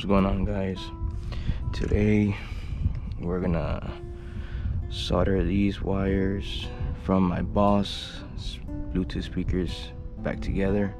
What's going on, guys? Today we're gonna solder these wires from my boss Bluetooth speakers back together.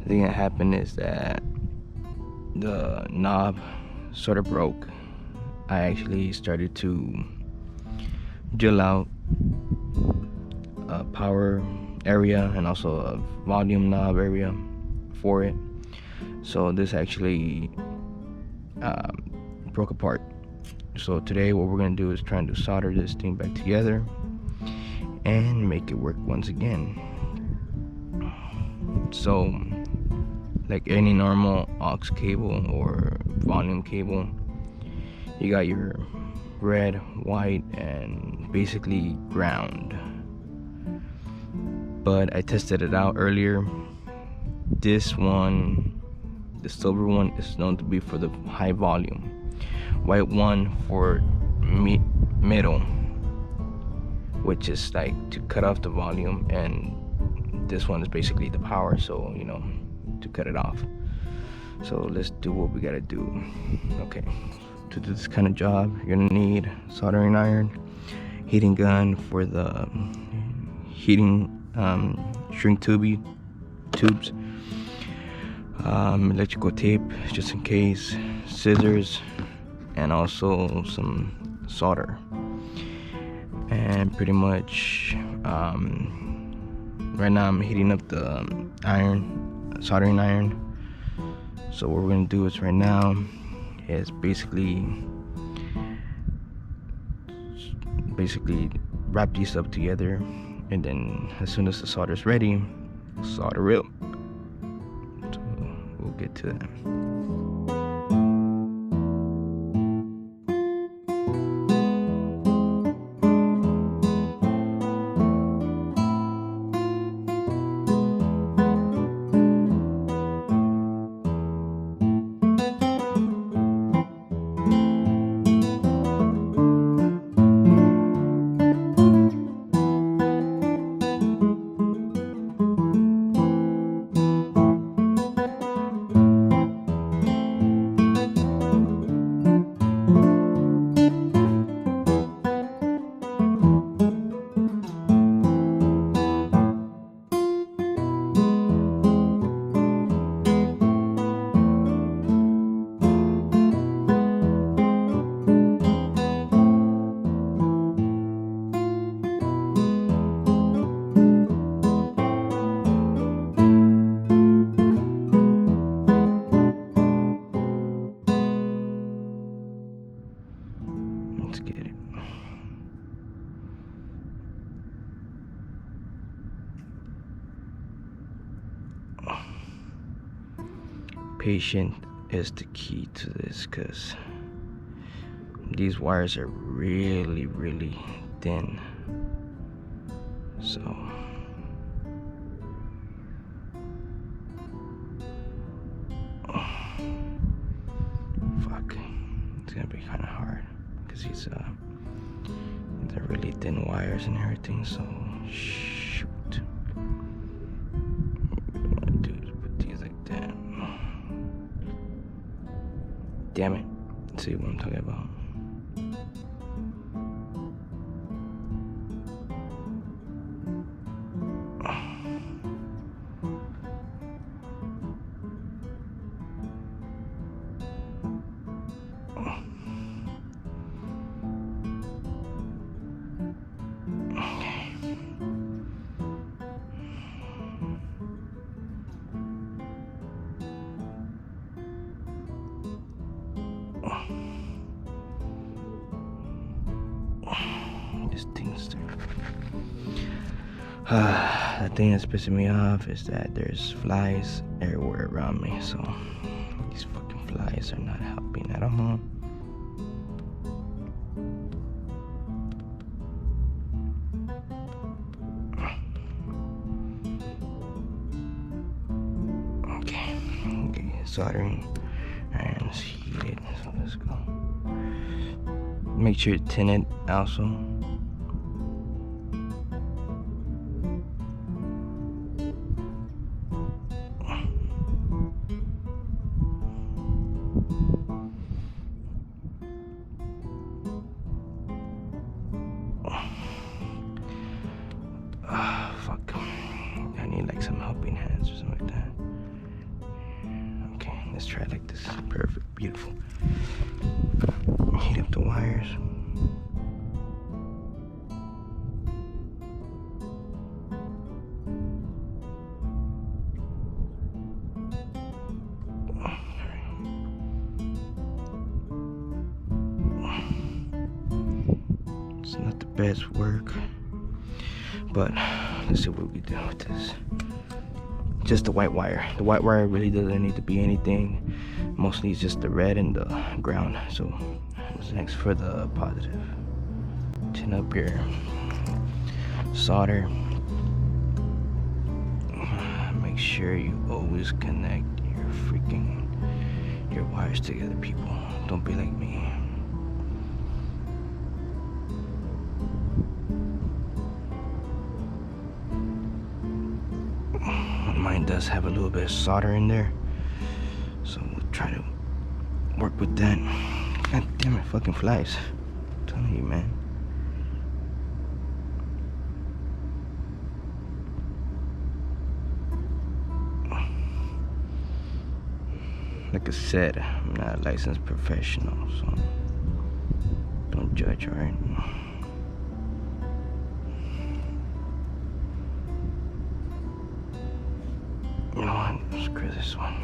The thing that happened is that the knob sort of broke. I actually started to drill out a power area and also a volume knob area for it. So this actually broke apart. So today what we're going to do is trying to solder this thing back together and make it work once again. So like any normal aux cable or volume cable, you got your red, white, and basically ground. But I tested it out earlier. This one, the silver one, is known to be for the high volume, white one for middle, which is like to cut off the volume, and this one is basically the power, so to cut it off. So let's do what we gotta do. Okay, to do this kind of job, you're gonna need soldering iron, heating gun for the heating shrink tubes, electrical tape just in case, scissors, and also some solder. And pretty much right now I'm heating up the soldering iron. So what we're gonna do is right now is basically wrap these up together, and then as soon as the solder is ready, solder it. So we'll get to that. Let's get it. Patient is the key to this, because these wires are really, really thin. So fuck, it's gonna be kind of hard because they're really thin wires and everything. So shoot, what I want to do is put these like that. Damn it. See what I'm talking about. This thing's the thing that's pissing me off is that there's flies everywhere around me, so these fucking flies are not helping at all. Okay, soldering iron's heated, so let's go. Make sure to tin it also. Let's try it like this. Perfect, beautiful. Heat up the wires. It's not the best work, but let's see what we do with this. Just the white wire. The white wire really doesn't need to be anything. Mostly it's just the red and the ground. So what's next for the positive? Tin up here. Solder. Make sure you always connect your wires together, people. Don't be like me. Mine does have a little bit of solder in there, so we'll try to work with that. God damn it, fucking flies. I'm telling you, man. Like I said, I'm not a licensed professional, so don't judge, alright? You know what? Screw this one.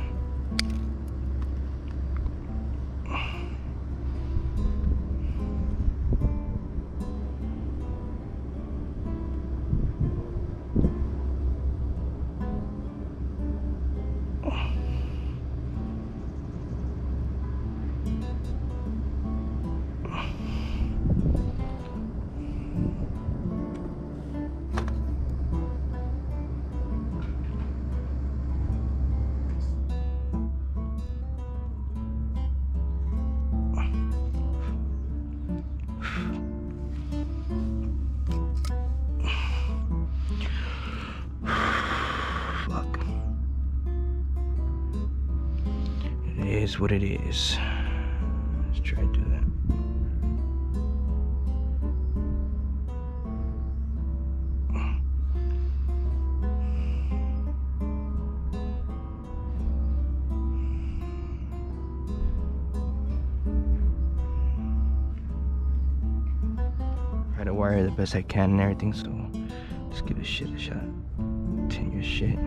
It is what it is. Let's try to do that. Try to wire the best I can and everything, so just give this shit a shot. 10-year shit.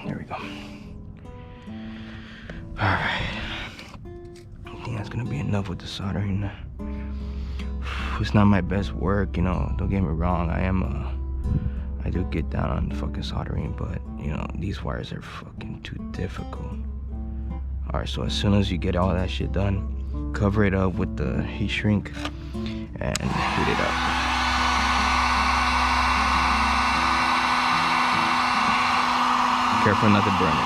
There we go. Alright. I think that's gonna be enough with the soldering. It's not my best work, you know, don't get me wrong. I do get down on fucking soldering, but you know, these wires are fucking too difficult. Alright, so as soon as you get all that shit done, cover it up with the heat shrink and heat it up. Careful not to burn it.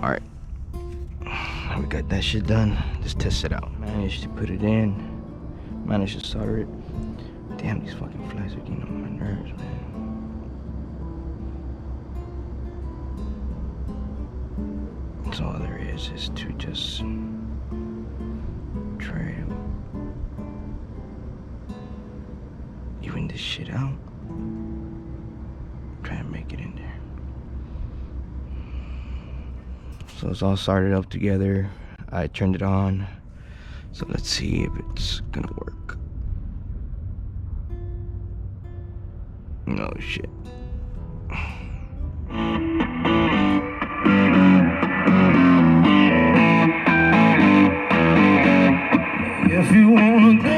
Alright. We got that shit done. Let's test it out. Managed to put it in. Managed to solder it. Damn, these fucking flies are getting on my nerves, man. So all there is to just try to even this shit out. Try and make it in there. So it's all started up together. I turned it on. So let's see if it's gonna work. Oh shit. If you wanna go.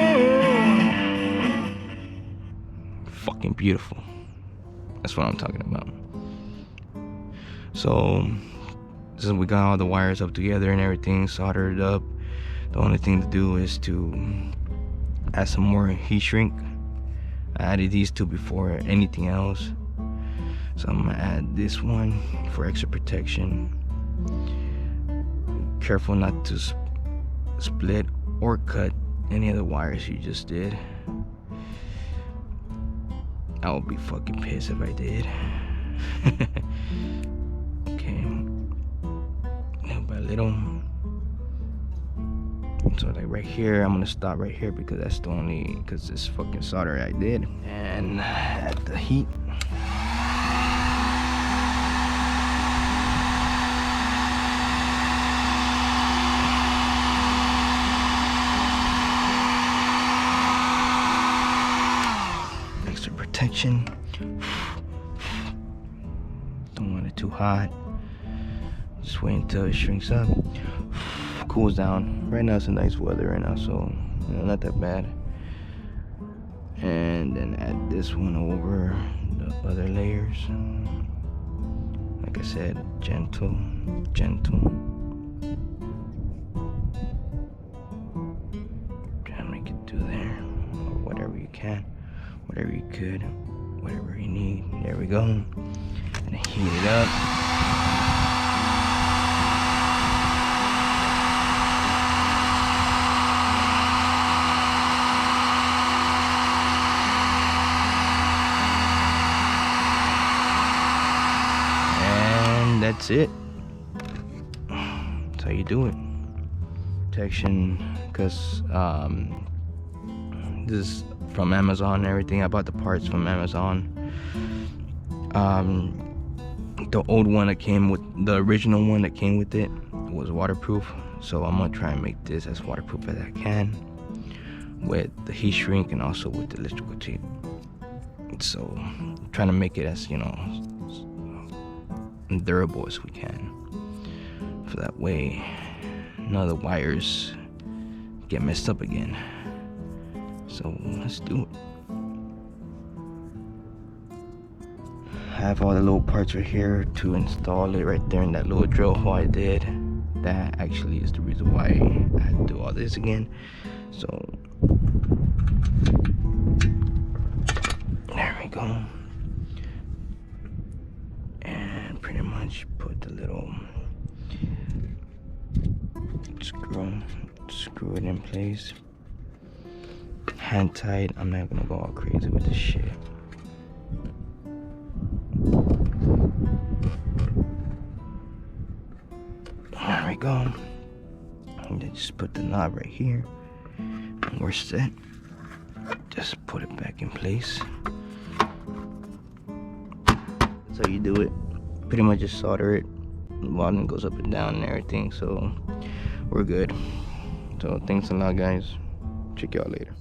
Fucking beautiful. That's what I'm talking about. So since we got all the wires up together and everything soldered up, the only thing to do is to add some more heat shrink I added these two before anything else, so I'm gonna add this one for extra protection. Careful not to split or cut any of the wires you just did. I would be fucking pissed if I did. Okay, little by little. So like right here, I'm gonna stop right here because that's the only, because this fucking solder I did. And at the heat. Extra protection. Don't want it too hot. Just wait until it shrinks up, cools down. Right now it's a nice weather right now, so not that bad. And then add this one over the other layers. Like I said, gentle. Try to make it do there, or whatever you can, whatever you could, whatever you need. There we go. And heat it up. That's it. That's how you do it. Protection, because this is from Amazon and everything. I bought the parts from Amazon. The old one that came with, the original one that came with it was waterproof, so I'm gonna try and make this as waterproof as I can with the heat shrink and also with the electrical tape. So I'm trying to make it as, durable as we can, for that way none of the wires get messed up again. So let's do it. I have all the little parts right here to install it right there in that little drill hole I did. That actually is the reason why I had to do all this again. So there we go. Pretty much put the little screw it in place. Hand tight. I'm not gonna go all crazy with this shit. There we go. And then just put the knob right here, and we're set. Just put it back in place. That's how you do it. Pretty much just solder it. The bottom goes up and down and everything, so we're good. So thanks a lot, guys. Check y'all later.